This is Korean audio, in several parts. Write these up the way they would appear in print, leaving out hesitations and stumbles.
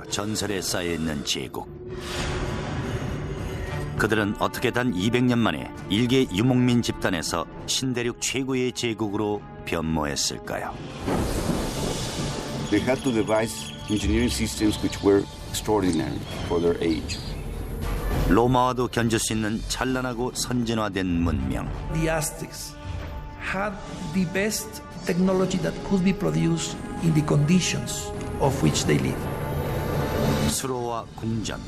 전설에 쌓여있는 제국. 그들은 어떻게 단 200년 만에 일개 유목민 집단에서 신대륙 최고의 제국으로 변모했을까요? They had to devise engineering systems which were extraordinary for their age. 로마와도 견줄 수 있는 찬란하고 선진화된 문명. The Aztecs had the best technology that could be produced in the conditions of which they lived. 수로와 궁전,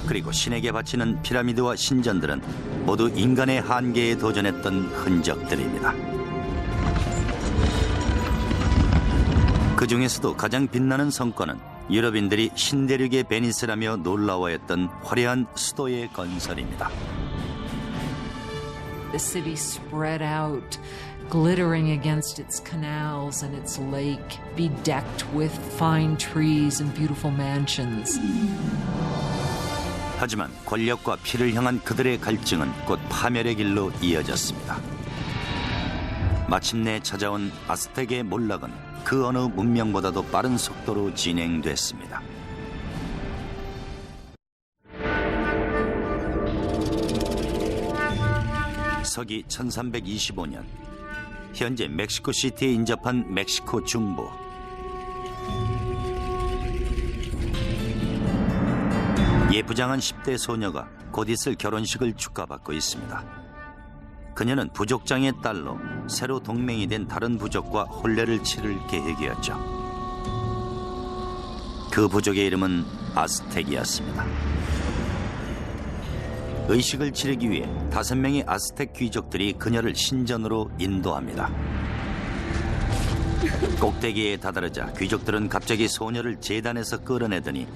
그리고 신에게 바치는 피라미드와 신전들은 모두 인간의 한계에 도전했던 흔적들입니다. 그 중에서도 가장 빛나는 성과는 유럽인들이 신대륙의 베니스라며 놀라워했던 화려한 수도의 건설입니다. The city spread out, glittering against its canals and its lake, bedecked with fine trees and beautiful mansions. 하지만 권력과 피를 향한 그들의 갈증은 곧 파멸의 길로 이어졌습니다. 마침내 찾아온 아스텍의 몰락은 그 어느 문명보다도 빠른 속도로 진행됐습니다. 서기 1325년, 현재 멕시코시티에 인접한 멕시코 중부. 예부장한 10대 소녀가 곧 있을 결혼식을 축하받고 있습니다. 그녀는 부족장의 딸로 새로 동맹이 된 다른 부족과 혼례를 치를 계획이었죠. 그 부족의 이름은 아스텍이었습니다. 의식을 치르기 위해 5명의 아스텍 귀족들이 그녀를 신전으로 인도합니다. 꼭대기에 다다르자 귀족들은 갑자기 소녀를 제단에서 끌어내더니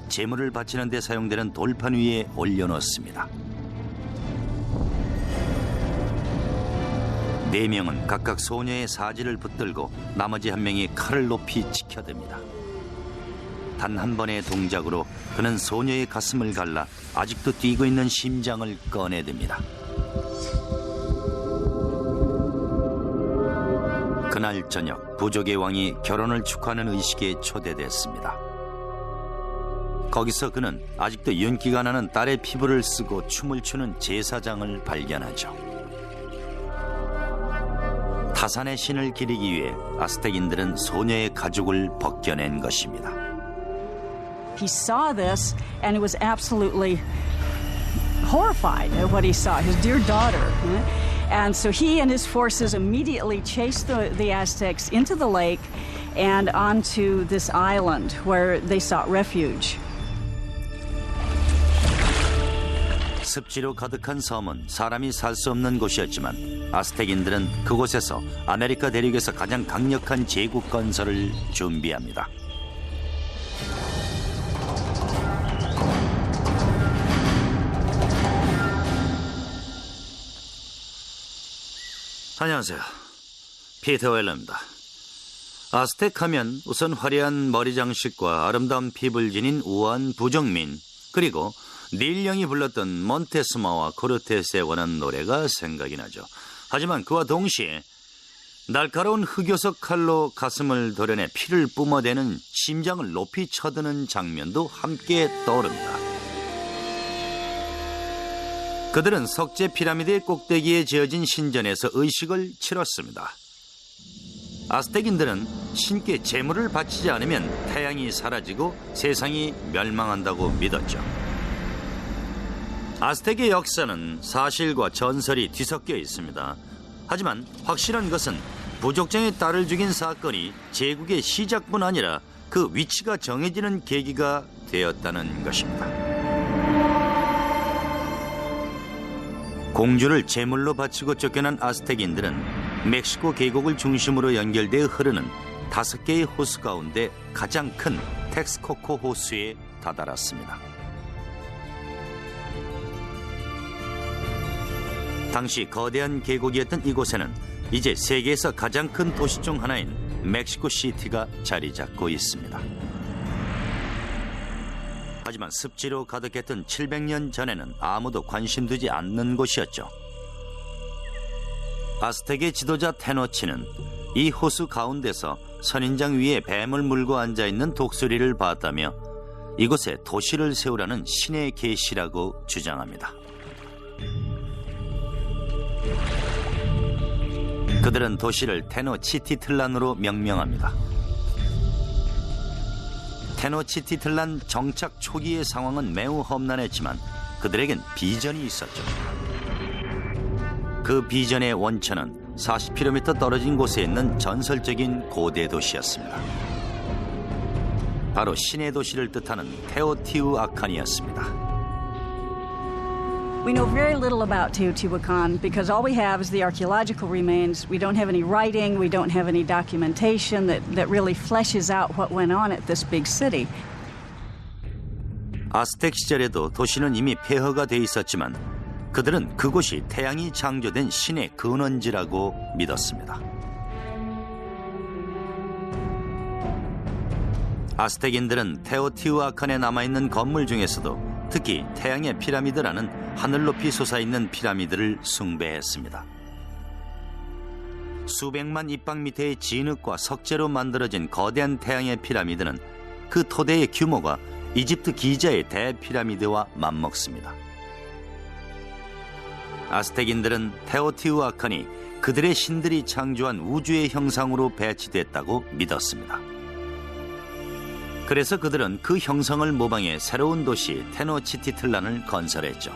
제물을 바치는 데 사용되는 돌판 위에 올려놓습니다. 4명은 각각 소녀의 사지를 붙들고 나머지 1명이 칼을 높이 지켜댑니다. 단 한 번의 동작으로 그는 소녀의 가슴을 갈라 아직도 뛰고 있는 심장을 꺼내듭니다. 그날 저녁 부족의 왕이 결혼을 축하하는 의식에 초대됐습니다. 거기서 그는 아직도 윤기가 나는 딸의 피부를 쓰고 춤을 추는 제사장을 발견하죠. 타산의 신을 기리기 위해 아스텍인들은 소녀의 가죽을 벗겨낸 것입니다. He saw this and was absolutely horrified at what he saw, his dear daughter. And so he and his forces immediately chased the Aztecs into the lake and onto this island where they sought refuge. 습지로 가득한 섬은 사람이 살 수 없는 곳이었지만 아스텍인들은 그곳에서 아메리카 대륙에서 가장 강력한 제국 건설을 준비합니다. 안녕하세요. 피터 웰러입니다. 아스텍 하면 우선 화려한 머리 장식과 아름다운 피부를 지닌 우아한 부족민, 그리고 닐 영이 불렀던 몬테스마와 코르테스에 관한 노래가 생각이 나죠. 하지만 그와 동시에 날카로운 흑요석 칼로 가슴을 도려내 피를 뿜어대는 심장을 높이 쳐드는 장면도 함께 떠오릅니다. 그들은 석재 피라미드의 꼭대기에 지어진 신전에서 의식을 치렀습니다. 아스텍인들은 신께 제물을 바치지 않으면 태양이 사라지고 세상이 멸망한다고 믿었죠. 아스텍의 역사는 사실과 전설이 뒤섞여 있습니다. 하지만 확실한 것은 부족장의 딸을 죽인 사건이 제국의 시작뿐 아니라 그 위치가 정해지는 계기가 되었다는 것입니다. 공주를 제물로 바치고 쫓겨난 아스텍인들은 멕시코 계곡을 중심으로 연결되어 흐르는 5개의 호수 가운데 가장 큰 텍스코코 호수에 다다랐습니다. 당시 거대한 계곡이었던 이곳에는 이제 세계에서 가장 큰 도시 중 하나인 멕시코 시티가 자리 잡고 있습니다. 하지만 습지로 가득했던 700년 전에는 아무도 관심 두지 않는 곳이었죠. 아스텍의 지도자 테노치는 이 호수 가운데서 선인장 위에 뱀을 물고 앉아있는 독수리를 봤다며 이곳에 도시를 세우라는 신의 계시라고 주장합니다. 그들은 도시를 테노치티틀란으로 명명합니다. 테노치티틀란 정착 초기의 상황은 매우 험난했지만 그들에겐 비전이 있었죠. 그 비전의 원천은 40km 떨어진 곳에 있는 전설적인 고대 도시였습니다. 바로 신의 도시를 뜻하는 테오티우아칸이었습니다. We know very little about Teotihuacan because all we have is the archaeological remains. We don't have any writing, we don't have any documentation that really fleshes out what went on at this big city. 아스텍 시절에도 도시는 이미 폐허가 돼 있었지만 그들은 그곳이 태양이 창조된 신의 근원지라고 믿었습니다. 아스텍인들은 테오티우아칸에 남아있는 건물 중에서도 특히 태양의 피라미드라는 하늘 높이 솟아있는 피라미드를 숭배했습니다. 수백만 입방 미터의 진흙과 석재로 만들어진 거대한 태양의 피라미드는 그 토대의 규모가 이집트 기자의 대피라미드와 맞먹습니다. 아스텍인들은 테오티우아칸이 그들의 신들이 창조한 우주의 형상으로 배치됐다고 믿었습니다. 그래서 그들은 그 형상을 모방해 새로운 도시 테노치티틀란을 건설했죠.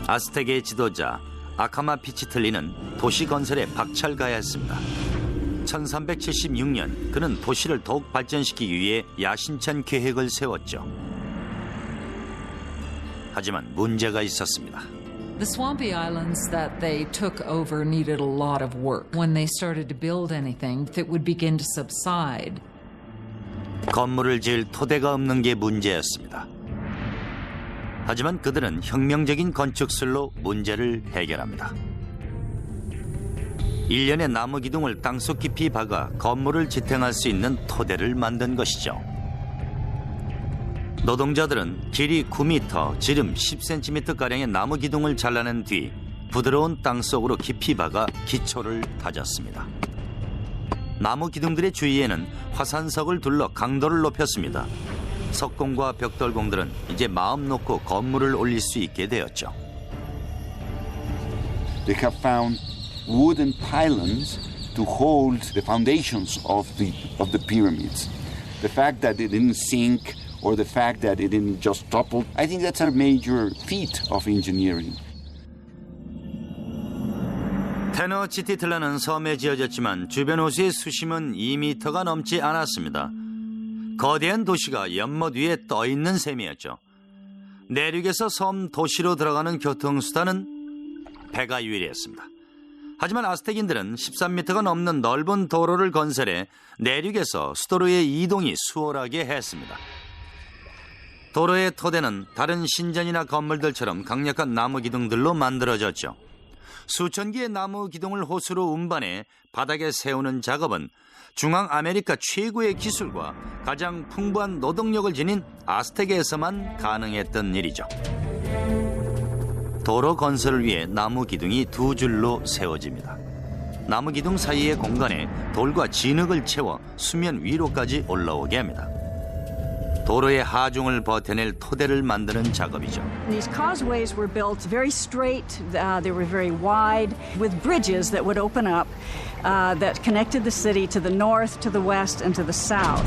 아스텍의 지도자 아카마피치틀리는 도시 건설에 박철가야했습니다. 1376년 그는 도시를 더욱 발전시키기 위해 야심찬 계획을 세웠죠. 하지만 문제가 있었습니다. The swampy islands that they took over needed a lot of work. When they started to build anything, that would begin to subside. 건물을 지을 토대가 없는 게 문제였습니다. 하지만 그들은 혁명적인 건축술로 문제를 해결합니다. 일련의 나무 기둥을 땅속 깊이 박아 건물을 지탱할 수 있는 토대를 만든 것이죠. 노동자들은 길이 9m, 지름 10cm가량의 나무 기둥을 잘라낸 뒤 부드러운 땅속으로 깊이 박아 기초를 다졌습니다. 나무 기둥들의 주위에는 화산석을 둘러 강도를 높였습니다. 석공과 벽돌공들은 이제 마음 놓고 건물을 올릴 수 있게 되었죠. They have found wooden pylons to hold the foundations of the pyramids. The fact that it didn't sink or the fact that it didn't just topple, I think that's a major feat of engineering. 테노치티틀란은 섬에 지어졌지만 주변 호수의 수심은 2m가 넘지 않았습니다. 거대한 도시가 연못 위에 떠있는 셈이었죠. 내륙에서 섬 도시로 들어가는 교통수단은 배가 유일했습니다. 하지만 아스텍인들은 13m가 넘는 넓은 도로를 건설해 내륙에서 수도로의 이동이 수월하게 했습니다. 도로의 토대는 다른 신전이나 건물들처럼 강력한 나무 기둥들로 만들어졌죠. 수천 개의 나무 기둥을 호수로 운반해 바닥에 세우는 작업은 중앙 아메리카 최고의 기술과 가장 풍부한 노동력을 지닌 아스텍에서만 가능했던 일이죠. 도로 건설을 위해 나무 기둥이 두 줄로 세워집니다. 나무 기둥 사이의 공간에 돌과 진흙을 채워 수면 위로까지 올라오게 합니다. 도로의 하중을 버텨낼 토대를 만드는 작업이죠. These causeways were built very straight, they were very wide, with bridges that would open up that connected the city to the north, to the west, and to the south.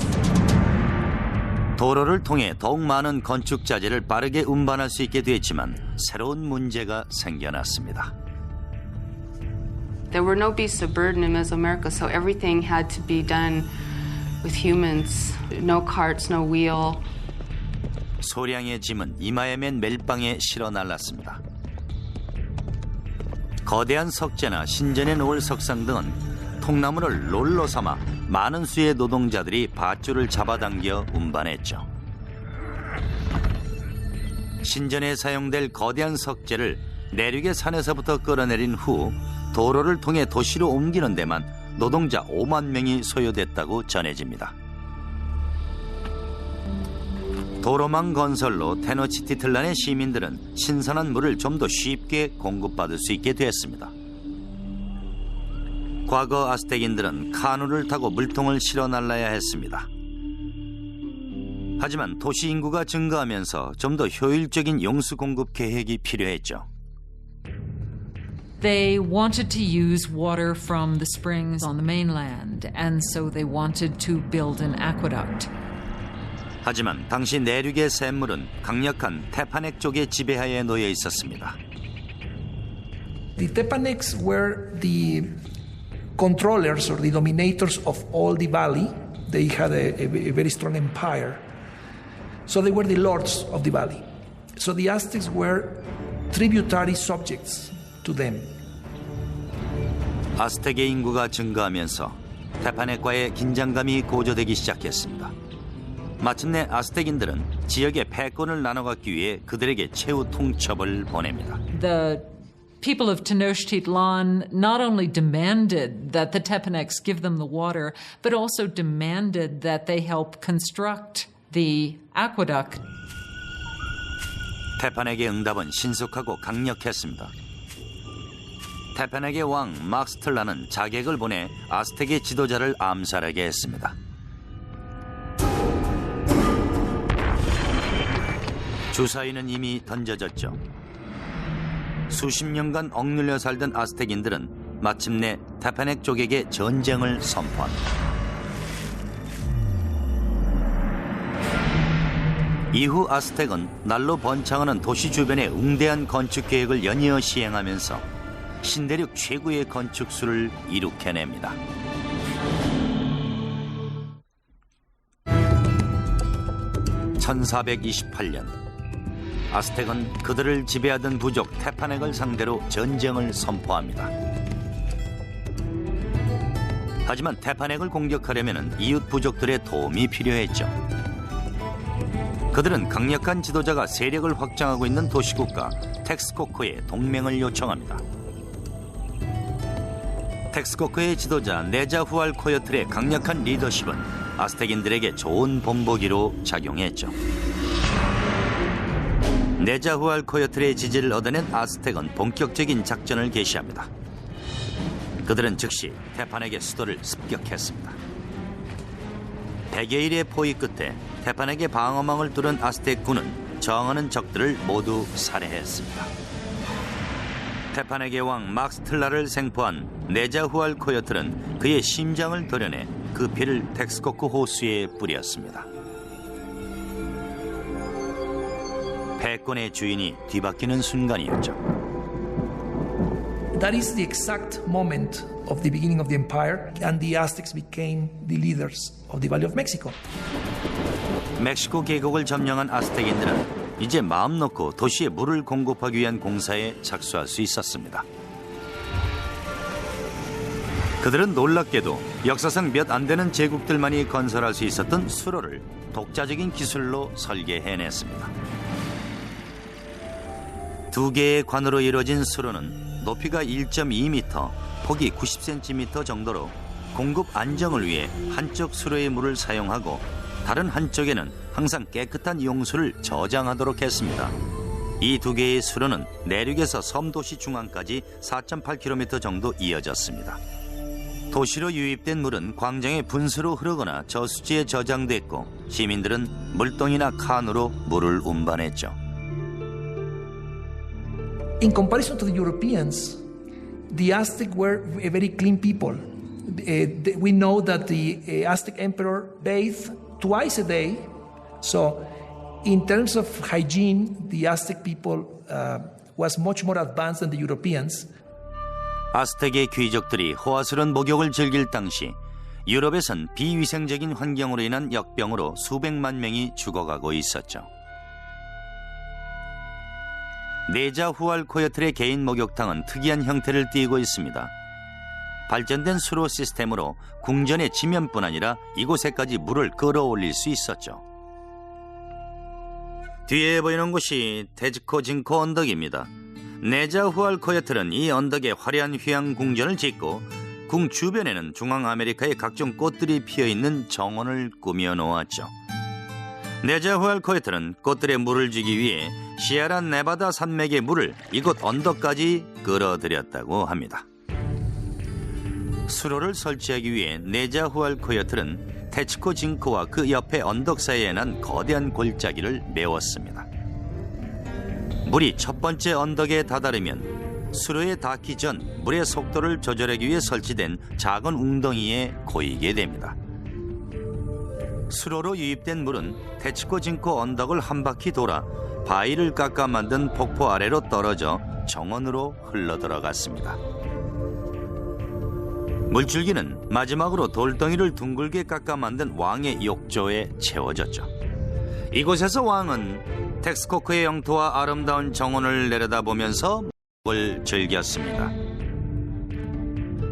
도로를 통해 더욱 많은 건축 자재를 빠르게 운반할 수 있게 됐지만 새로운 문제가 생겨났습니다. There were no beasts of burden in Mesoamerica, so everything had to be done with humans. No carts, no wheel. 소량의 짐은 이마에 맨 멜빵에 실어 날랐습니다. 거대한 석재나 신전에 놓을 석상 등은 통나무를 롤로 삼아 많은 수의 노동자들이 밧줄을 잡아당겨 운반했죠. 신전에 사용될 거대한 석재를 내륙의 산에서부터 끌어내린 후 도로를 통해 도시로 옮기는 데만 노동자 5만 명이 소요됐다고 전해집니다. 도로망 건설로 테노치티틀란의 시민들은 신선한 물을 좀 더 쉽게 공급받을 수 있게 됐습니다. 과거 아스텍인들은 카누를 타고 물통을 실어 날라야 했습니다. 하지만 도시 인구가 증가하면서 좀 더 효율적인 용수 공급 계획이 필요했죠. They wanted to use water from the springs on the mainland, and so they wanted to build an aqueduct. 하지만 당시 내륙의 샘물은 강력한 테파넥 쪽의 지배하에 놓여 있었습니다. The Tepanecs were the controllers or the dominators of all the valley. They had a very strong empire. So they were the lords of the valley. So the Aztecs were tributary subjects to them. 아스텍의 인구가 증가하면서 테파넥과의 긴장감이 고조되기 시작했습니다. 마침내 아스텍인들은 지역의 패권을 나눠 갖기 위해 그들에게 최후 통첩을 보냅니다. The people of Tenochtitlan not only demanded that the Tepanecs give them the water, but also demanded that they help construct the aqueduct. 테파넥의 응답은 신속하고 강력했습니다. 테파넥의 왕 막스틀라는 자객을 보내 아스텍의 지도자를 암살하게 했습니다. 주사위는 이미 던져졌죠. 수십 년간 억눌려 살던 아스텍인들은 마침내 테파넥 쪽에게 전쟁을 선포합니다. 이후 아스텍은 날로 번창하는 도시 주변의 웅대한 건축 계획을 연이어 시행하면서 신대륙 최고의 건축수를 이룩해냅니다. (1428년) 아스텍은 그들을 지배하던 부족 테파넥을 상대로 전쟁을 선포합니다. 하지만 테파넥을 공격하려면 이웃 부족들의 도움이 필요했죠. 그들은 강력한 지도자가 세력을 확장하고 있는 도시국가 텍스코코에 동맹을 요청합니다. 텍스코코의 지도자 네자후알코여틀의 강력한 리더십은 아스텍인들에게 좋은 본보기로 작용했죠. 네자후알코여틀의 지지를 얻어낸 아스텍은 본격적인 작전을 개시합니다. 그들은 즉시 테파넥의 수도를 습격했습니다. 100여일의 포위 끝에 테파넥의 방어망을 뚫은 아스텍군은 저항하는 적들을 모두 살해했습니다. 테파넥의 왕 막스틀라를 생포한 네자후알코여틀은 그의 심장을 도려내 그 피를 텍스코코 호수에 뿌렸습니다. 패권의 주인이 뒤바뀌는 순간이었죠. That is the exact moment of the beginning of the empire, and the Aztecs became the leaders of the Valley of Mexico. 멕시코 계곡을 점령한 아스텍인들은 이제 마음 놓고 도시에 물을 공급하기 위한 공사에 착수할 수 있었습니다. 그들은 놀랍게도 역사상 몇 안 되는 제국들만이 건설할 수 있었던 수로를 독자적인 기술로 설계해냈습니다. 2개의 관으로 이루어진 수로는 높이가 1.2m, 폭이 90cm 정도로 공급 안정을 위해 한쪽 수로의 물을 사용하고 다른 한쪽에는 항상 깨끗한 용수를 저장하도록 했습니다. 이 2개의 수로는 내륙에서 섬도시 중앙까지 4.8km 정도 이어졌습니다. 도시로 유입된 물은 광장의 분수로 흐르거나 저수지에 저장됐고 시민들은 물동이나 칸으로 물을 운반했죠. In comparison to the Europeans, the Aztecs were a very clean people. We know that the Aztec emperor bathed twice a day. So, in terms of hygiene, the Aztec people was much more advanced than the Europeans. 아스텍의 귀족들이 호화스러운 목욕을 즐길 당시 유럽에선 비위생적인 환경으로 인한 역병으로 수백만 명이 죽어가고 있었죠. 네자후알코여틀의 개인 목욕탕은 특이한 형태를 띠고 있습니다. 발전된 수로 시스템으로 궁전의 지면뿐 아니라 이곳에까지 물을 끌어올릴 수 있었죠. 뒤에 보이는 곳이 테즈코진코 언덕입니다. 네자후알코여틀은 이 언덕에 화려한 휴양 궁전을 짓고 궁 주변에는 중앙아메리카의 각종 꽃들이 피어있는 정원을 꾸며 놓았죠. 네자후알코여틀은 꽃들의 물을 주기 위해 시에라 네바다 산맥의 물을 이곳 언덕까지 끌어들였다고 합니다. 수로를 설치하기 위해 네자후알코여틀은 테츠코 징코와 그 옆에 언덕 사이에 난 거대한 골짜기를 메웠습니다. 물이 첫 번째 언덕에 다다르면 수로에 닿기 전 물의 속도를 조절하기 위해 설치된 작은 웅덩이에 고이게 됩니다. 수로로 유입된 물은 테츠코 징코 언덕을 한 바퀴 돌아 바위를 깎아 만든 폭포 아래로 떨어져 정원으로 흘러들어갔습니다. 물줄기는 마지막으로 돌덩이를 둥글게 깎아 만든 왕의 욕조에 채워졌죠. 이곳에서 왕은 텍스코크의 영토와 아름다운 정원을 내려다보면서 을 즐겼습니다.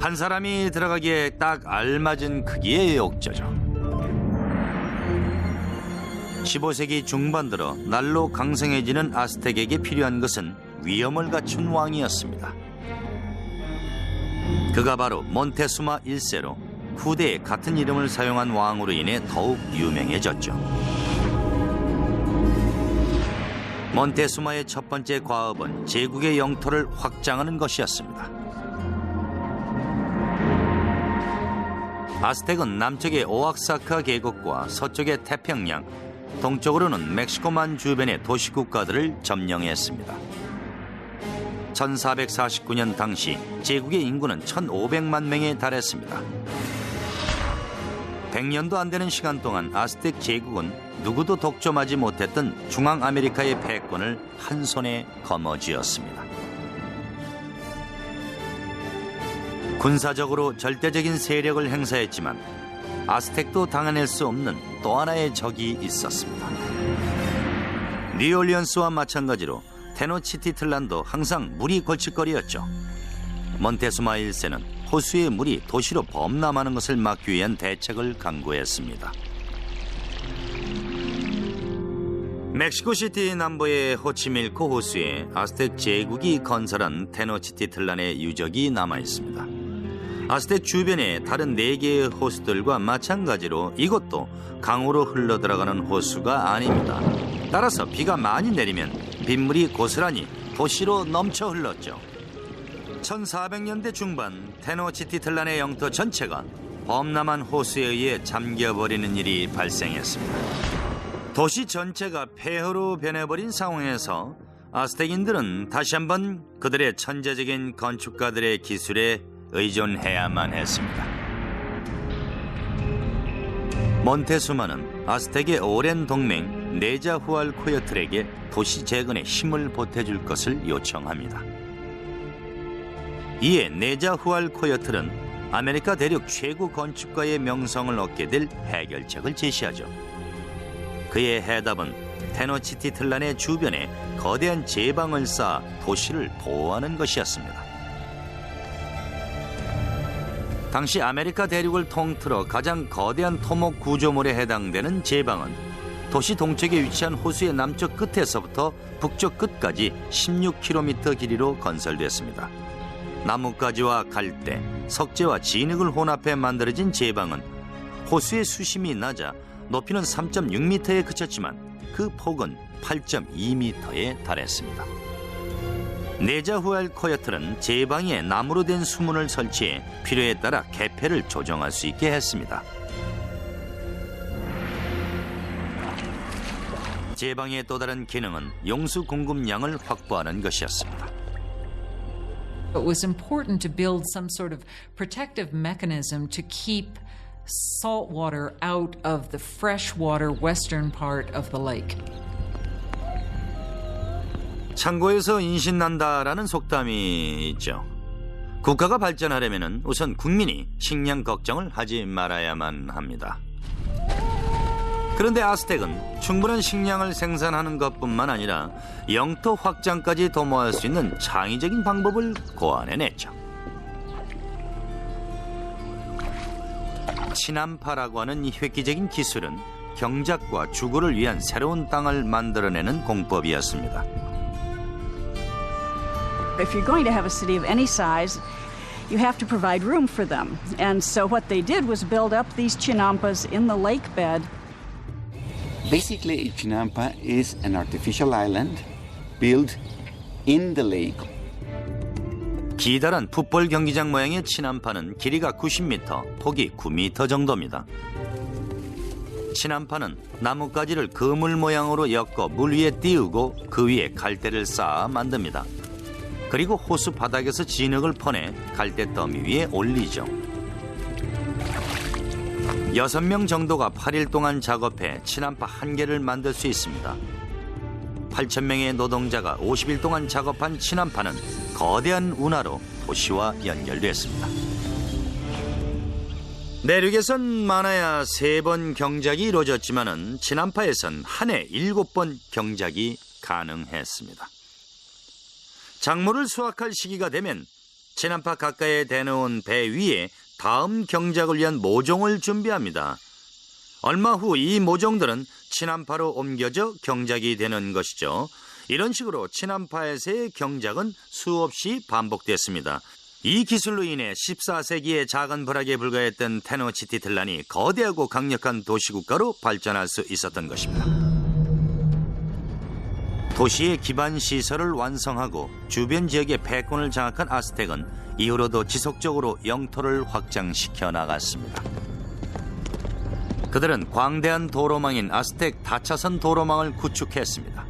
한 사람이 들어가기에 딱 알맞은 크기의 욕조죠. 15세기 중반 들어 날로 강성해지는 아스텍에게 필요한 것은 위엄을 갖춘 왕이었습니다. 그가 바로 몬테수마 1세로 후대에 같은 이름을 사용한 왕으로 인해 더욱 유명해졌죠. 몬테수마의 첫 번째 과업은 제국의 영토를 확장하는 것이었습니다. 아스텍은 남쪽의 오악사카 계곡과 서쪽의 태평양, 동쪽으로는 멕시코만 주변의 도시국가들을 점령했습니다. 1449년 당시 제국의 인구는 1500만 명에 달했습니다. 100년도 안 되는 시간 동안 아스텍 제국은 누구도 독점하지 못했던 중앙아메리카의 패권을 한 손에 거머쥐었습니다. 군사적으로 절대적인 세력을 행사했지만 아스텍도 당해낼 수 없는 또 하나의 적이 있었습니다. 뉴올리언스와 마찬가지로 테노치티틀란도 항상 물이 골칫거리였죠. 몬테수마 1세는 호수의 물이 도시로 범람하는 것을 막기 위한 대책을 강구했습니다. 멕시코시티 남부의 호치밀코 호수에 아스텍 제국이 건설한 테노치티틀란의 유적이 남아있습니다. 아스텍 주변의 다른 4개의 호수들과 마찬가지로 이것도 강으로 흘러들어가는 호수가 아닙니다. 따라서 비가 많이 내리면 빗물이 고스란히 도시로 넘쳐 흘렀죠. 1400년대 중반 테노치티틀란의 영토 전체가 범람한 호수에 의해 잠겨버리는 일이 발생했습니다. 도시 전체가 폐허로 변해버린 상황에서 아스텍인들은 다시 한번 그들의 천재적인 건축가들의 기술에 의존해야만 했습니다. 몬테수마는 아스텍의 오랜 동맹 네자후알코여틀에게 도시 재건에 힘을 보태줄 것을 요청합니다. 이에 네자후알코여틀은 아메리카 대륙 최고 건축가의 명성을 얻게 될 해결책을 제시하죠. 그의 해답은 테노치티틀란의 주변에 거대한 제방을 쌓아 도시를 보호하는 것이었습니다. 당시 아메리카 대륙을 통틀어 가장 거대한 토목 구조물에 해당되는 제방은 도시 동쪽에 위치한 호수의 남쪽 끝에서부터 북쪽 끝까지 16km 길이로 건설됐습니다. 나뭇가지와 갈대, 석재와 진흙을 혼합해 만들어진 제방은 호수의 수심이 낮아 높이는 3.6m에 그쳤지만 그 폭은 8.2m에 달했습니다. 네자후알코여틀은 제방에 나무로 된 수문을 설치해 필요에 따라 개폐를 조정할 수 있게 했습니다. 제방의 또 다른 기능은 용수 공급량을 확보하는 것이었습니다. It was important to build some sort of protective mechanism to keep salt water out of the freshwater western part of the lake. 창고에서 인신난다라는 속담이 있죠. 국가가 발전하려면 우선 국민이 식량 걱정을 하지 말아야만 합니다. 그런데 아스텍은 충분한 식량을 생산하는 것뿐만 아니라 영토 확장까지 도모할 수 있는 창의적인 방법을 고안해냈죠. 친한파라고 하는 이 획기적인 기술은 경작과 주거를 위한 새로운 땅을 만들어내는 공법이었습니다. If you're going to have a city of any size, you have to provide room for them. And so what they did was build up these chinampas in the lake bed. Basically, a chinampa is an artificial island built in the lake. 기다란 풋볼 경기장 모양의 친한파는 길이가 90m, 폭이 9m 정도입니다. 친한파는 나뭇가지를 그물 모양으로 엮어 물 위에 띄우고 그 위에 갈대를 쌓아 만듭니다. 그리고 호수 바닥에서 진흙을 퍼내 갈대 더미 위에 올리죠. 6명 정도가 8일 동안 작업해 친한파 1개를 만들 수 있습니다. 8,000명의 노동자가 50일 동안 작업한 친한파는 거대한 운하로 도시와 연결됐습니다. 내륙에선 많아야 3번 경작이 이루어졌지만은 친한파에선 한 해 7번 경작이 가능했습니다. 작물을 수확할 시기가 되면 친한파 가까이에 대놓은 배 위에 다음 경작을 위한 모종을 준비합니다. 얼마 후 이 모종들은 친한파로 옮겨져 경작이 되는 것이죠. 이런 식으로 친한파에서의 경작은 수없이 반복됐습니다. 이 기술로 인해 14세기의 작은 부락에 불과했던 테노치티틀란이 거대하고 강력한 도시국가로 발전할 수 있었던 것입니다. 도시의 기반 시설을 완성하고 주변 지역의 패권을 장악한 아스텍은 이후로도 지속적으로 영토를 확장시켜 나갔습니다. 그들은 광대한 도로망인 아스텍 다차선 도로망을 구축했습니다.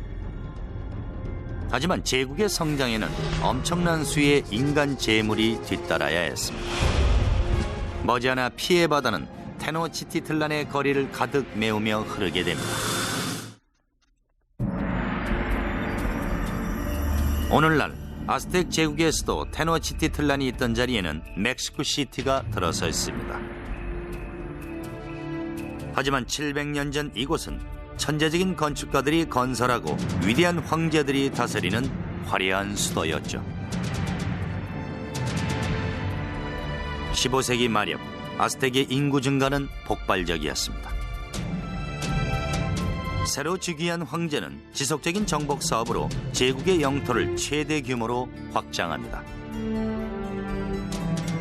하지만 제국의 성장에는 엄청난 수의 인간 재물이 뒤따라야 했습니다. 머지않아 피해 바다는 테노치티틀란의 거리를 가득 메우며 흐르게 됩니다. 오늘날 아스텍 제국의 수도 테노치티틀란이 있던 자리에는 멕시코시티가 들어서 있습니다. 하지만 700년 전 이곳은 천재적인 건축가들이 건설하고 위대한 황제들이 다스리는 화려한 수도였죠. 15세기 말엽 아스텍의 인구 증가는 폭발적이었습니다. 새로 즉위한 황제는 지속적인 정복 사업으로 제국의 영토를 최대 규모로 확장합니다.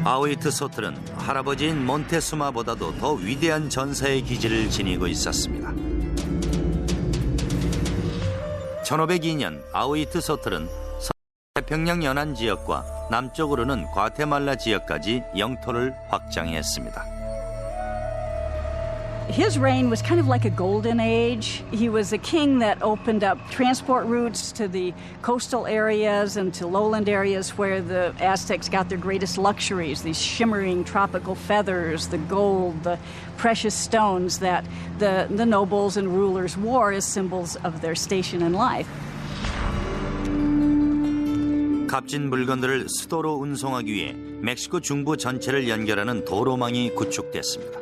아우이트소틀은 할아버지인 몬테수마보다도 더 위대한 전사의 기질을 지니고 있었습니다. 1502년 아우이트소틀은 서태평양 연안 지역과 남쪽으로는 과테말라 지역까지 영토를 확장했습니다. His reign was kind of like a golden age. He was a king that opened up transport routes to the coastal areas and to lowland areas where the Aztecs got their greatest luxuries, these shimmering tropical feathers, the gold, the precious stones that the nobles and rulers wore as symbols of their station in life. 값진 물건들을 수도로 운송하기 위해 멕시코 중부 전체를 연결하는 도로망이 구축됐습니다.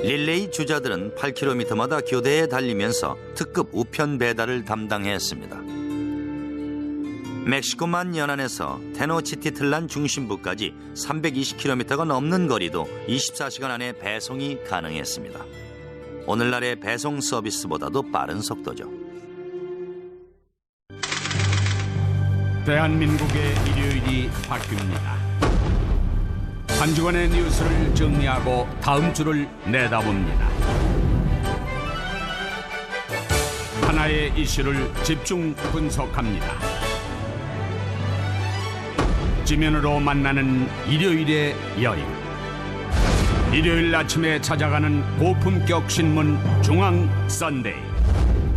릴레이 주자들은 8km마다 교대에 달리면서 특급 우편 배달을 담당했습니다. 멕시코만 연안에서 테노치티틀란 중심부까지 320km가 넘는 거리도 24시간 안에 배송이 가능했습니다. 오늘날의 배송 서비스보다도 빠른 속도죠. 대한민국의 일요일이 바뀝니다. 한 주간의 뉴스를 정리하고 다음 주를 내다봅니다. 하나의 이슈를 집중 분석합니다. 지면으로 만나는 일요일의 여인. 일요일 아침에 찾아가는 고품격 신문 중앙 선데이.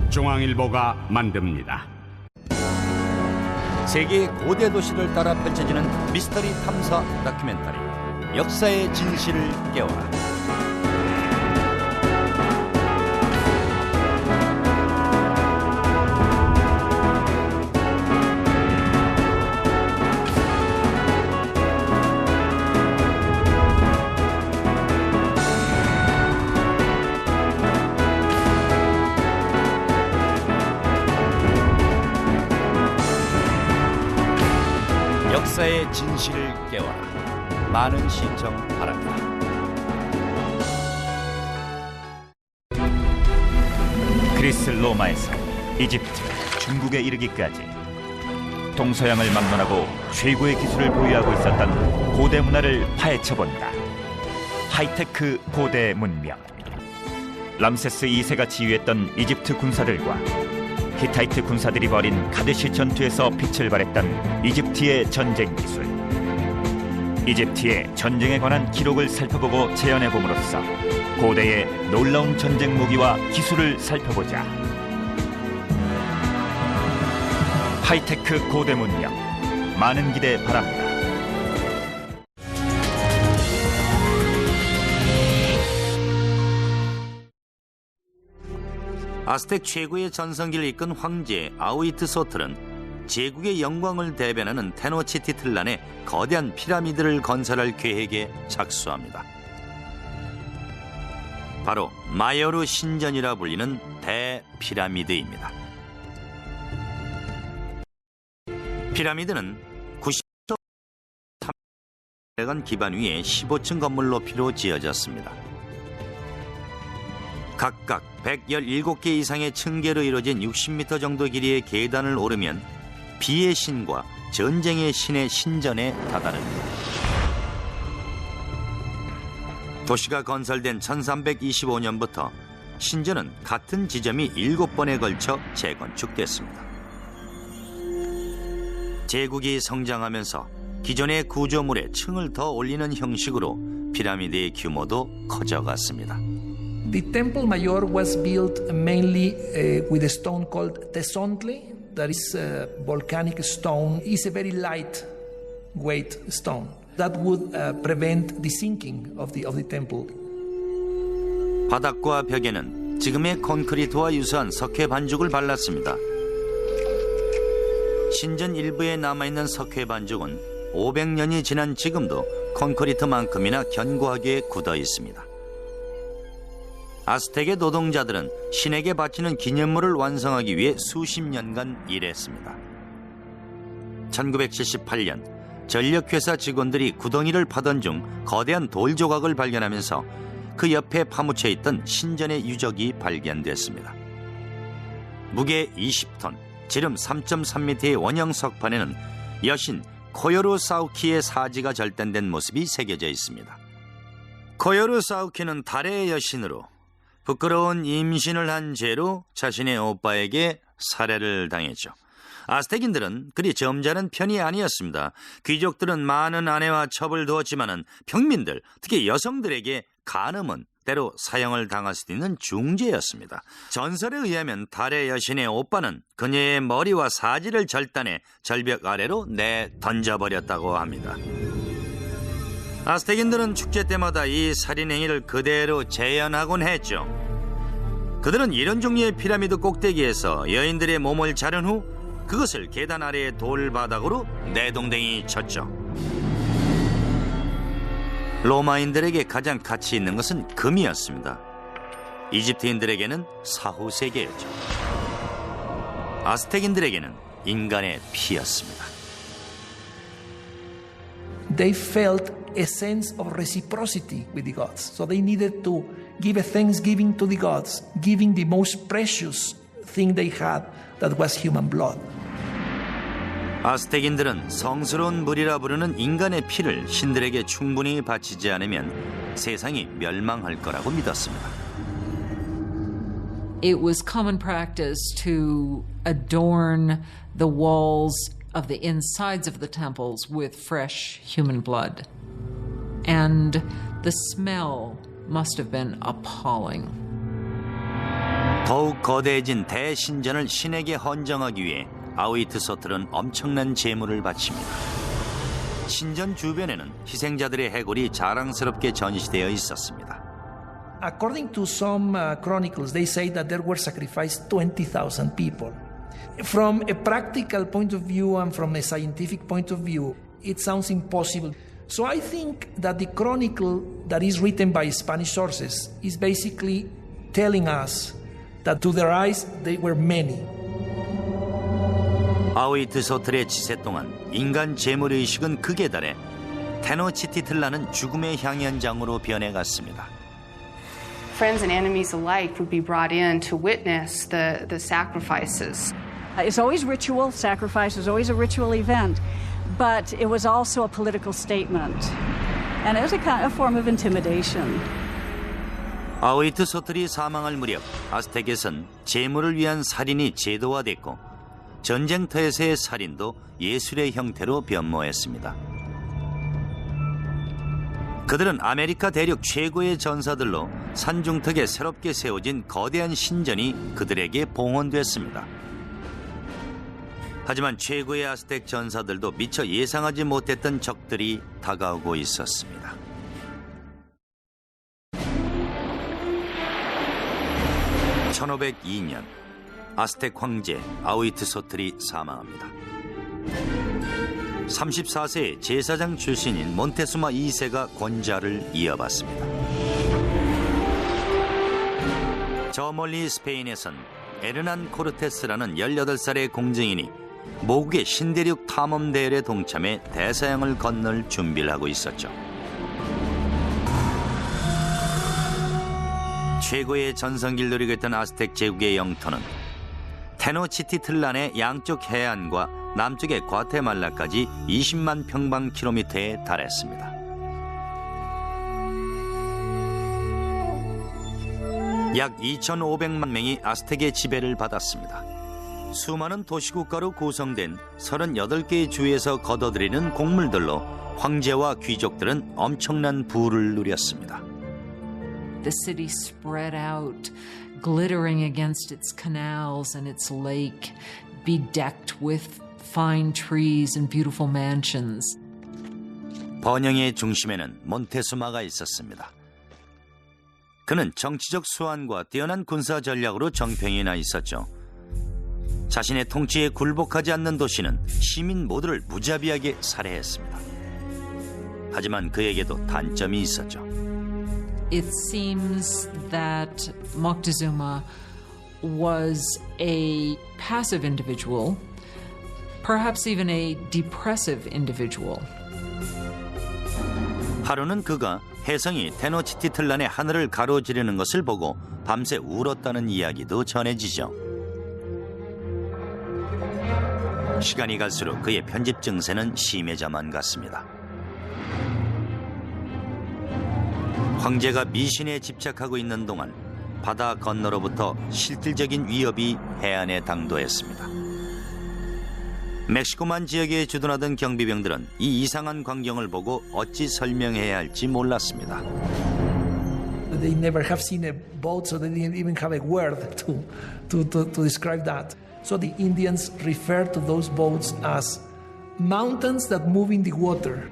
중앙일보가 만듭니다. 세계의 고대 도시를 따라 펼쳐지는 미스터리 탐사 다큐멘터리 역사의 진실을 깨워라. 역사의 진실을 깨워라. 많은 시청 바랍니다. 그리스 로마에서 이집트, 중국에 이르기까지 동서양을 막론하고 최고의 기술을 보유하고 있었던 고대 문화를 파헤쳐본다. 하이테크 고대 문명. 람세스 2세가 지휘했던 이집트 군사들과 히타이트 군사들이 벌인 카데시 전투에서 빛을 발했던 이집트의 전쟁 기술. 이집트의 전쟁에 관한 기록을 살펴보고 재현해 봄으로써 고대의 놀라운 전쟁 무기와 기술을 살펴보자. 하이테크 고대 문명, 많은 기대 바랍니다. 아스텍 최고의 전성기를 이끈 황제 아우이트소틀은 제국의 영광을 대변하는 테노치티틀란에 거대한 피라미드를 건설할 계획에 착수합니다. 바로 마요르 신전이라 불리는 대피라미드입니다. 피라미드는 90간 기반 위에 15층 건물 높이로 지어졌습니다. 각각 117개 이상의 층계로 이루어진 60m 정도 길이의 계단을 오르면 비의 신과 전쟁의 신의 신전에 다다릅니다. 도시가 건설된 1325년부터 신전은 같은 지점이 7번에 걸쳐 재건축됐습니다. 제국이 성장하면서 기존의 구조물에 층을 더 올리는 형식으로 피라미드의 규모도 커져갔습니다. The Temple Mayor was built mainly with a stone called tesontle. That is a volcanic stone. It's a very lightweight stone that would prevent the sinking of the temple. 바닥과 벽에는 지금의 콘크리트와 유사한 석회 반죽을 발랐습니다. 신전 일부에 남아있는 석회 반죽은 500년이 지난 지금도 콘크리트만큼이나 견고하게 굳어 있습니다. 아스텍의 노동자들은 신에게 바치는 기념물을 완성하기 위해 수십 년간 일했습니다. 1978년 전력회사 직원들이 구덩이를 파던 중 거대한 돌 조각을 발견하면서 그 옆에 파묻혀 있던 신전의 유적이 발견됐습니다. 무게 20톤, 지름 3.3m의 원형 석판에는 여신 코요루 사우키의 사지가 절단된 모습이 새겨져 있습니다. 코요루 사우키는 달의 여신으로 부끄러운 임신을 한 죄로 자신의 오빠에게 살해를 당했죠. 아스텍인들은 그리 점잖은 편이 아니었습니다. 귀족들은 많은 아내와 첩을 두었지만은 평민들, 특히 여성들에게 간음은 때로 사형을 당할 수도 있는 중죄였습니다. 전설에 의하면 달의 여신의 오빠는 그녀의 머리와 사지를 절단해 절벽 아래로 던져버렸다고 합니다. 아스텍인들은 축제 때마다 이 살인 행위를 그대로 재현하곤 했죠. 그들은 이런 종류의 피라미드 꼭대기에서 여인들의 몸을 자른 후 그것을 계단 아래의 돌바닥으로 내동댕이 쳤죠. 로마인들에게 가장 가치 있는 것은 금이었습니다. 이집트인들에게는 사후세계였죠. 아스텍인들에게는 인간의 피였습니다. They felt a sense of reciprocity with the gods. So they needed to give a thanksgiving to the gods, giving the most precious thing they had, that was human blood. 아스텍인들은 성스러운 물이라 부르는 인간의 피를 신들에게 충분히 바치지 않으면 세상이 멸망할 거라고 믿었습니다. It was common practice to adorn the walls of the insides of the temples with fresh human blood. And the smell must have been appalling. 더욱 거대해진 대신전을 신에게 헌정하기 위해 아우이트소틀은 엄청난 제물을 바칩니다. 신전 주변에는 희생자들의 해골이 자랑스럽게 전시되어 있었습니다. According to some chronicles, they say that there were sacrificed 20,000 people. From a practical point of view and from a scientific point of view, it sounds impossible. So I think that the chronicle that is written by Spanish sources is basically telling us that to their eyes they were many. 아우이트소틀의 지세 동안 인간 재물의식은 극에 달해 테노치티틀라는 죽음의 향연장으로 변해갔습니다. Friends and enemies alike would be brought in to witness the sacrifices. It's always ritual. Sacrifice is always a ritual event. But it was also a political statement. And it was a kind of form of intimidation. 아우이트소틀이 사망할 무렵 아스텍에선 재물을 위한 살인이 제도화됐고 전쟁터에서의 살인도 예술의 형태로 변모했습니다. 그들은 아메리카 대륙 최고의 전사들로 산중턱에 새롭게 세워진 거대한 신전이 그들에게 봉헌됐습니다. 하지만 최고의 아스텍 전사들도 미처 예상하지 못했던 적들이 다가오고 있었습니다. (1502년) 아스텍 황제 아우이트소틀이 사망합니다. 34세의 제사장 출신인 몬테수마 2세가 권좌를 이어받습니다. 저 멀리 스페인에선 에르난 코르테스라는 18살의 공증인이 모국의 신대륙 탐험 대열에 동참해 대서양을 건널 준비를 하고 있었죠. 최고의 전성기를 누리고 있던 아스텍 제국의 영토는 테노치티틀란의 양쪽 해안과 남쪽의 과테말라까지 20만 평방킬로미터에 달했습니다. 약 2,500만 명이 아스텍의 지배를 받았습니다. 수많은 도시국가로 구성된 38개의 주에서 거둬들이는 곡물들로 황제와 귀족들은 엄청난 부를 누렸습니다. The city spread out, glittering against its canals and its lake, bedecked with fine trees and beautiful mansions. 번영의 중심에는 몬테수마가 있었습니다. 그는 정치적 수완과 뛰어난 군사 전략으로 정평이 나 있었죠. 자신의 통치에 굴복하지 않는 도시는 시민 모두를 무자비하게 살해했습니다. 하지만 그에게도 단점이 있었죠. It seems that Moctezuma was a passive individual, perhaps even a depressive individual. 하루는 그가 혜성이 테노치티틀란의 하늘을 가로지르는 것을 보고 밤새 울었다는 이야기도 전해지죠. 시간이 갈수록 그의 편집 증세는 심해져만 갔습니다. 황제가 미신에 집착하고 있는 동안 바다 건너로부터 실질적인 위협이 해안에 당도했습니다. 멕시코만 지역에 주둔하던 경비병들은 이 이상한 광경을 보고 어찌 설명해야 할지 몰랐습니다. They never have seen a boat, so they didn't even have a word to describe that. So the Indians refer to those boats as mountains that move in the water.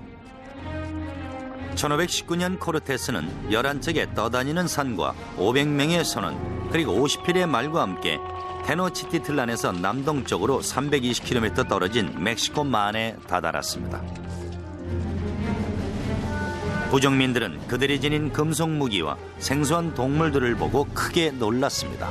1519년 코르테스는 11척의 떠다니는 산과 500명의 선원 그리고 50필의 말과 함께 테노치티틀란에서 남동쪽으로 320km 떨어진 멕시코만에 다다랐습니다. 부족민들은 그들이 지닌 금속 무기와 생소한 동물들을 보고 크게 놀랐습니다.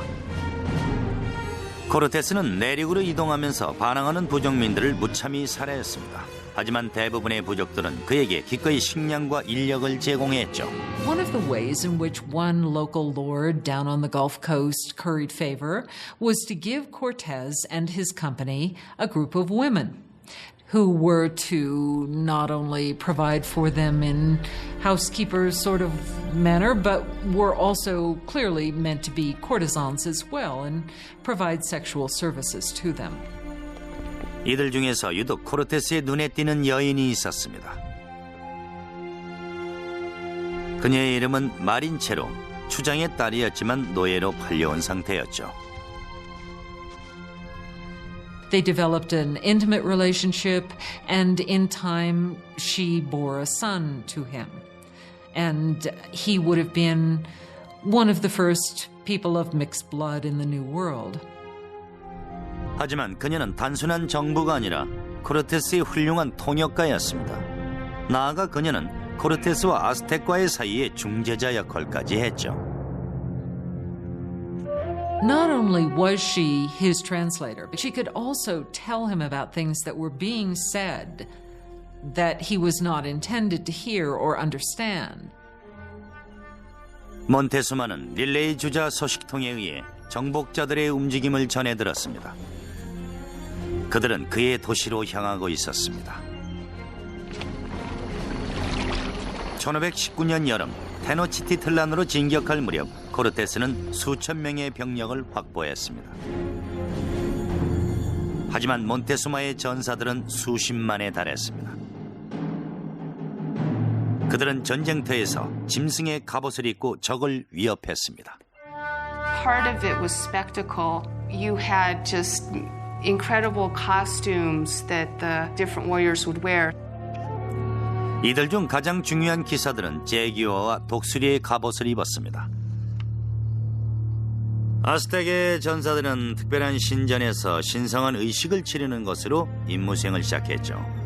코르테스는 내륙으로 이동하면서 반항하는 부족민들을 무참히 살해했습니다. 하지만 대부분의 부족들은 그에게 기꺼이 식량과 인력을 제공했죠. One of the ways in which one local lord down on the Gulf Coast curried favor was to give Cortez and his company a group of women who were to not only provide for them in housekeeper sort of manner, but were also clearly meant to be courtesans as well and provide sexual services to them. 이들 중에서 유독 코르테스의 눈에 띄는 여인이 있었습니다. 그녀의 이름은 마린체로, 추장의 딸이었지만 노예로 팔려온 상태였죠. They developed an intimate relationship, and in time she bore a son to him. And he would have been one of the first people of mixed blood in the New World. 하지만 그녀는 단순한 정부가 아니라 코르테스의 훌륭한 통역가였습니다. 나아가 그녀는 코르테스와 아스텍과의 사이의 중재자 역할까지 했죠. Not only was she his translator, but she could also tell him about things that were being said that he was not intended to hear or understand. 몬테수마는 릴레이 주자 소식통에 의해 정복자들의 움직임을 전해 들었습니다. 그들은 그의 도시로 향하고 있었습니다. 1519년 여름 테노치티틀란으로 진격할 무렵 코르테스는 수천 명의 병력을 확보했습니다. 하지만 몬테수마의 전사들은 수십만에 달했습니다. 그들은 전쟁터에서 짐승의 갑옷을 입고 적을 위협했습니다. Part of it was spectacle. You had just incredible costumes that the different warriors would wear. 이들 중 가장 중요한 기사들은 제기어와 독수리의 갑옷을 입었습니다. 아스텍의 전사들은 특별한 신전에서 신성한 의식을 치르는 것으로 임무 수행을 시작했죠.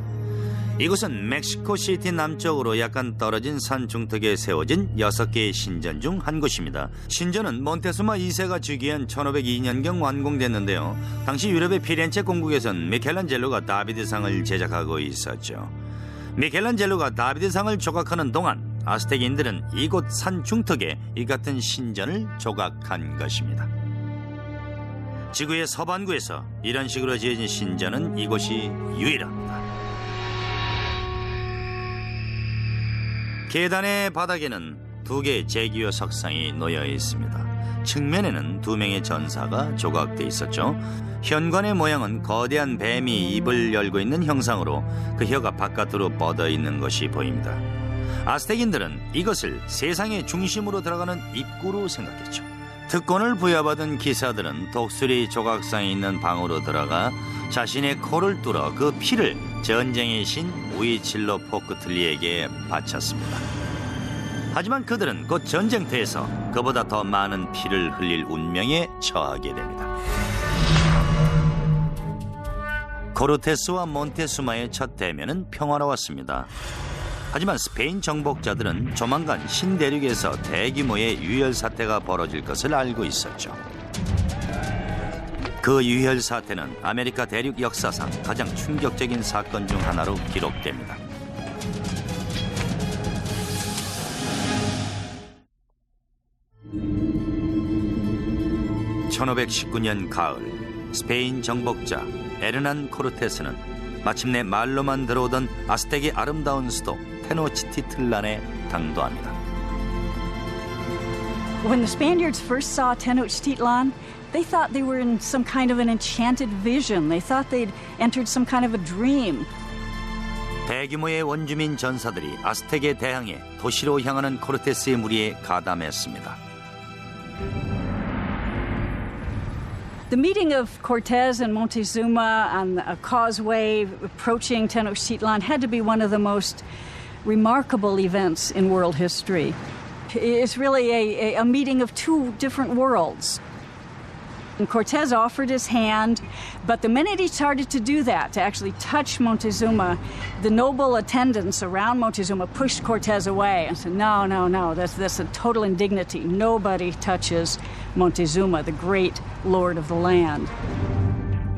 이곳은 멕시코시티 남쪽으로 약간 떨어진 산 중턱에 세워진 6개의 신전 중 한 곳입니다. 신전은 몬테수마 2세가 주기한 1502년경 완공됐는데요. 당시 유럽의 피렌체 공국에선 미켈란젤로가 다비드상을 제작하고 있었죠. 미켈란젤로가 다비드상을 조각하는 동안 아스텍인들은 이곳 산 중턱에 이 같은 신전을 조각한 것입니다. 지구의 서반구에서 이런 식으로 지어진 신전은 이곳이 유일합니다. 계단의 바닥에는 2개의 제기어 석상이 놓여 있습니다. 측면에는 2명의 전사가 조각돼 있었죠. 현관의 모양은 거대한 뱀이 입을 열고 있는 형상으로 그 혀가 바깥으로 뻗어 있는 것이 보입니다. 아스텍인들은 이것을 세상의 중심으로 들어가는 입구로 생각했죠. 특권을 부여받은 기사들은 독수리 조각상이 있는 방으로 들어가 자신의 코를 뚫어 그 피를 전쟁의 신 우이칠로 포크틀리에게 바쳤습니다. 하지만 그들은 곧 전쟁터에서 그보다 더 많은 피를 흘릴 운명에 처하게 됩니다. 코르테스와 몬테수마의 첫 대면은 평화로웠습니다. 하지만 스페인 정복자들은 조만간 신대륙에서 대규모의 유혈 사태가 벌어질 것을 알고 있었죠. 그 유혈 사태는 아메리카 대륙 역사상 가장 충격적인 사건 중 하나로 기록됩니다. (1519년) 가을, 스페인 정복자 에르난 코르테스는 마침내 말로만 들어오던 아스텍의 아름다운 수도 테노치티틀란에 당도합니다. When the Spaniards first saw Tenochtitlan, they thought they were in some kind of an enchanted vision. They thought they'd entered some kind of a dream. 대규모의 원주민 전사들이 아스텍에 대항해 도시로 향하는 코르테스의 무리에 가담했습니다. The meeting of Cortez and Montezuma on a causeway approaching Tenochtitlan had to be one of the most remarkable events in world history. It's really a meeting of two different worlds. And Cortez offered his hand, but the minute he started to do that, to actually touch Montezuma, the noble attendants around Montezuma pushed Cortez away and said, no, that's a total indignity. Nobody touches Montezuma, the great lord of the land.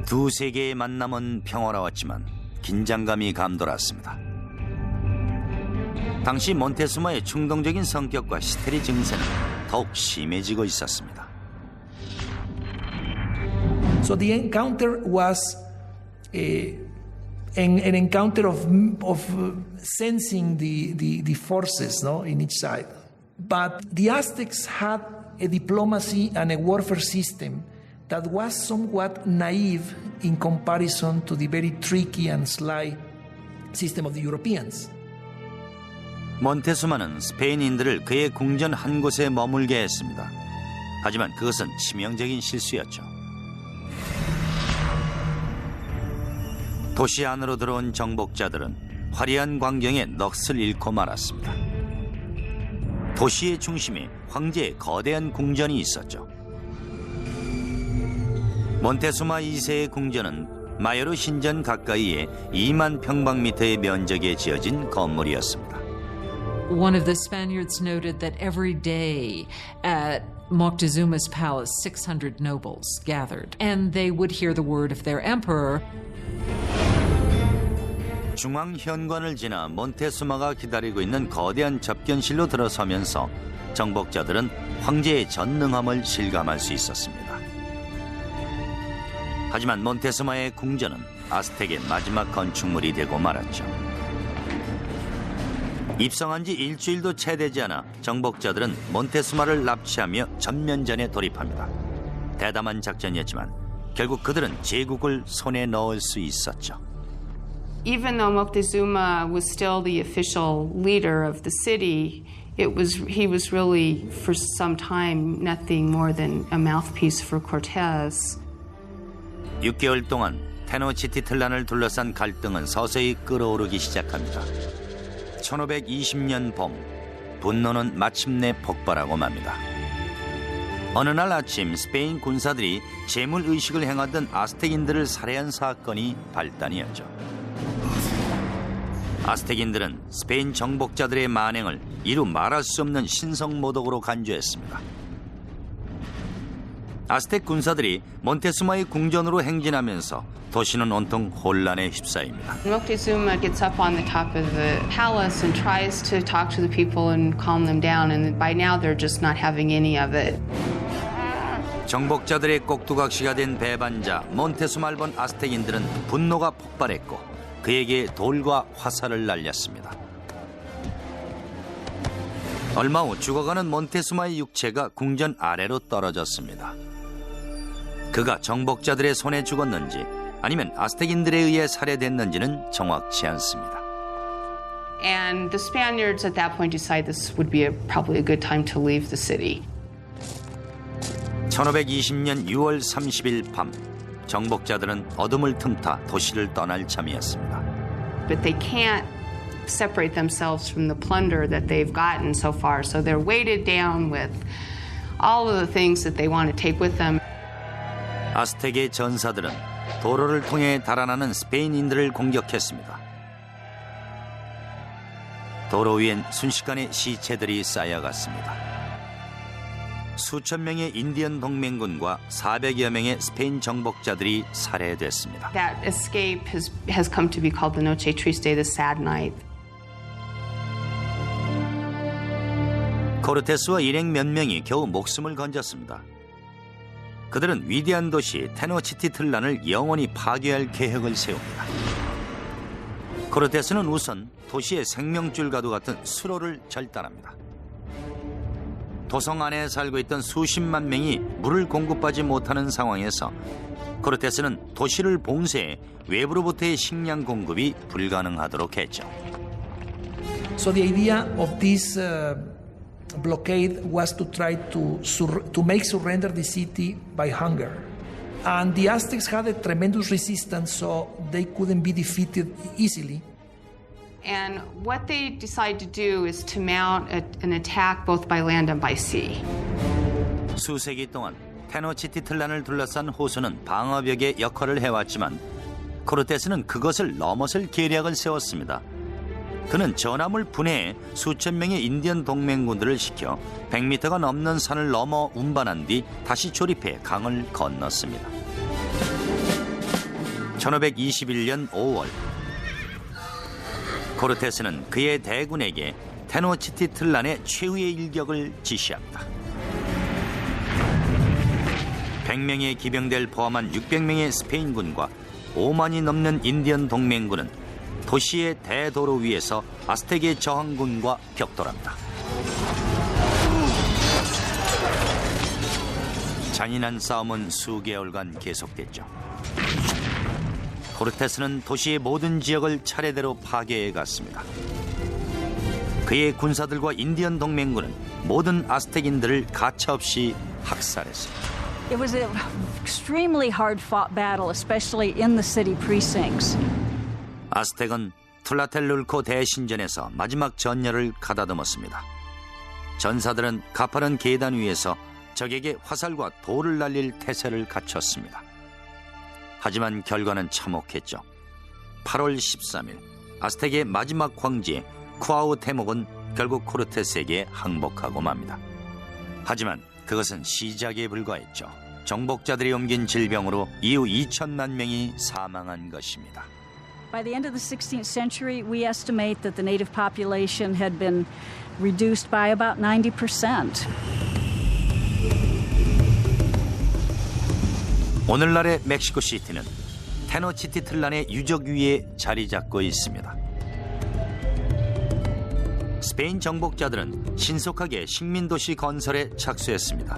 두 세계의 만남은 평화로웠지만 긴장감이 감돌았습니다. 당시 몬테수마의 충동적인 성격과 히스테리 증세는 더욱 심해지고 있었습니다. So the encounter was an encounter of sensing the forces, no, in each side. But the Aztecs had a diplomacy and a warfare system that was somewhat naive in comparison to the very tricky and sly system of the Europeans. 몬테수마는 스페인인들을 그의 궁전 한 곳에 머물게 했습니다. 하지만 그것은 치명적인 실수였죠. 도시 안으로 들어온 정복자들은 화려한 광경에 넋을 잃고 말았습니다. 도시의 중심에 황제의 거대한 궁전이 있었죠. 몬테수마 2세의 궁전은 마요르 신전 가까이에 2만 평방미터의 면적에 지어진 건물이었습니다. One of the Spaniards noted that every day at Moctezuma's palace, 600 nobles gathered, and they would hear the word of their emperor. 중앙 현관을 지나 몬테수마가 기다리고 있는 거대한 접견실로 들어서면서 정복자들은 황제의 전능함을 실감할 수 있었습니다. 하지만 몬테수마의 궁전은 아스텍의 마지막 건축물이 되고 말았죠. 입성한 지 일주일도 채 되지 않아 정복자들은 몬테수마를 납치하며 전면전에 돌입합니다. 대담한 작전이었지만 결국 그들은 제국을 손에 넣을 수 있었죠. Even though Moctezuma was still the official leader of the city, he was really, for some time, nothing more than a mouthpiece for Cortez. 6개월 동안 테노치티틀란을 둘러싼 갈등은 서서히 끓어오르기 시작합니다. 1520년 봄, 분노는 마침내 폭발하고 맙니다. 어느 날 아침 스페인 군사들이 재물의식을 행하던 아스텍인들을 살해한 사건이 발단이었죠. 아스텍인들은 스페인 정복자들의 만행을 이루 말할 수 없는 신성모독으로 간주했습니다. 아스텍 군사들이 몬테수마의 궁전으로 행진하면서 도시는 온통 혼란에 휩싸입니다. Moctezuma gets up on the top of the palace and tries to talk to the people and calm them down, and by now they're just not having any of it. 정복자들의 꼭두각시가 된 배반자 몬테수마를 본 아스텍인들은 분노가 폭발했고 그에게 돌과 화살을 날렸습니다. 얼마 후 죽어가는 몬테수마의 육체가 궁전 아래로 떨어졌습니다. 그가 정복자들의 손에 죽었는지 아니면 아스텍인들에 의해 살해됐는지는 정확치 않습니다. And the Spaniards at that point decide this would be probably a good time to leave the city. 1520년 6월 30일 밤, 정복자들은 어둠을 틈타 도시를 떠날 참이었습니다. But they can't separate themselves from the plunder that they've gotten so far, so they're weighted down with all of the things that they want to take with them. 아스텍의 전사들은 도로를 통해 달아나는 스페인인들을 공격했습니다. 도로 위엔 순식간에 시체들이 쌓여갔습니다. 수천 명의 인디언 동맹군과 400여 명의 스페인 정복자들이 살해됐습니다. That escape has come to be called the Noche Triste, the Sad Night. 코르테스와 일행 몇 명이 겨우 목숨을 건졌습니다. 그들은 위대한 도시 테노치티틀란을 영원히 파괴할 계획을 세웁니다. 코르테스는 우선 도시의 생명줄과도 같은 수로를 절단합니다. 도성 안에 살고 있던 수십만 명이 물을 공급받지 못하는 상황에서 코르테스는 도시를 봉쇄해 외부로부터의 식량 공급이 불가능하도록 했죠. So the idea of this blockade was to try to make surrender the city by hunger. And the Aztecs had a tremendous resistance, so they couldn't be defeated easily. And what they decide to do is to mount an attack both by land and by sea. 수세기 동안 테노치티틀란을 둘러싼 호수는 방어벽의 역할을 해왔지만 코르테스는 그것을 넘어설 계략을 세웠습니다. 그는 전함을 분해해 수천 명의 인디언 동맹군들을 시켜 100m가 넘는 산을 넘어 운반한 뒤 다시 조립해 강을 건넜습니다. 1521년 5월 코르테스는 그의 대군에게 테노치티틀란의 최후의 일격을 지시합니다. 100명의 기병대를 포함한 600명의 스페인군과 5만이 넘는 인디언 동맹군은 도시의 대도로 위에서 아스텍의 저항군과 격돌합니다. 잔인한 싸움은 수개월간 계속됐죠. 코르테스는 도시의 모든 지역을 차례대로 파괴해 갔습니다. 그의 군사들과 인디언 동맹군은 모든 아스텍인들을 가차없이 학살했습니다. It was an extremely hard-fought battle, especially in the city precincts. 아스텍은 툴라텔룰코 대신전에서 마지막 전열을 가다듬었습니다. 전사들은 가파른 계단 위에서 적에게 화살과 돌을 날릴 태세를 갖췄습니다. 하지만 결과는 참혹했죠. 8월 13일 아스텍의 마지막 황제 쿠아우테목은 결국 코르테스에게 항복하고 맙니다. 하지만 그것은 시작에 불과했죠. 정복자들이 옮긴 질병으로 이후 2천만 명이 사망한 것입니다. By the end of the 16th century, we estimate that the native population had been reduced by about 90%. 오늘날의 멕시코시티는 테노치티틀란의 유적 위에 자리 잡고 있습니다. 스페인 정복자들은 신속하게 식민도시 건설에 착수했습니다.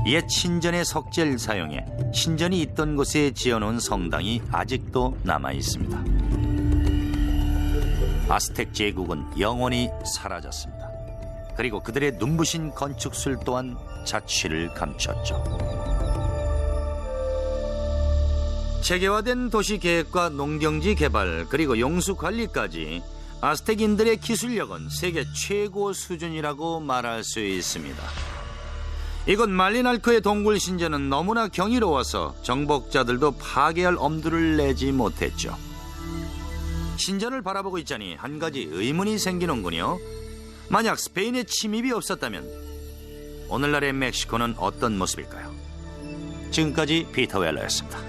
옛 신전의 석재를 사용해 신전이 있던 곳에 지어놓은 성당이 아직도 남아 있습니다. 아스텍 제국은 영원히 사라졌습니다. 그리고 그들의 눈부신 건축술 또한 자취를 감췄죠. 체계화된 도시 계획과 농경지 개발 그리고 용수 관리까지 아스텍인들의 기술력은 세계 최고 수준이라고 말할 수 있습니다. 이곳 말리날코의 동굴 신전은 너무나 경이로워서 정복자들도 파괴할 엄두를 내지 못했죠. 신전을 바라보고 있자니 한 가지 의문이 생기는군요. 만약 스페인의 침입이 없었다면 오늘날의 멕시코는 어떤 모습일까요? 지금까지 피터 웰러였습니다.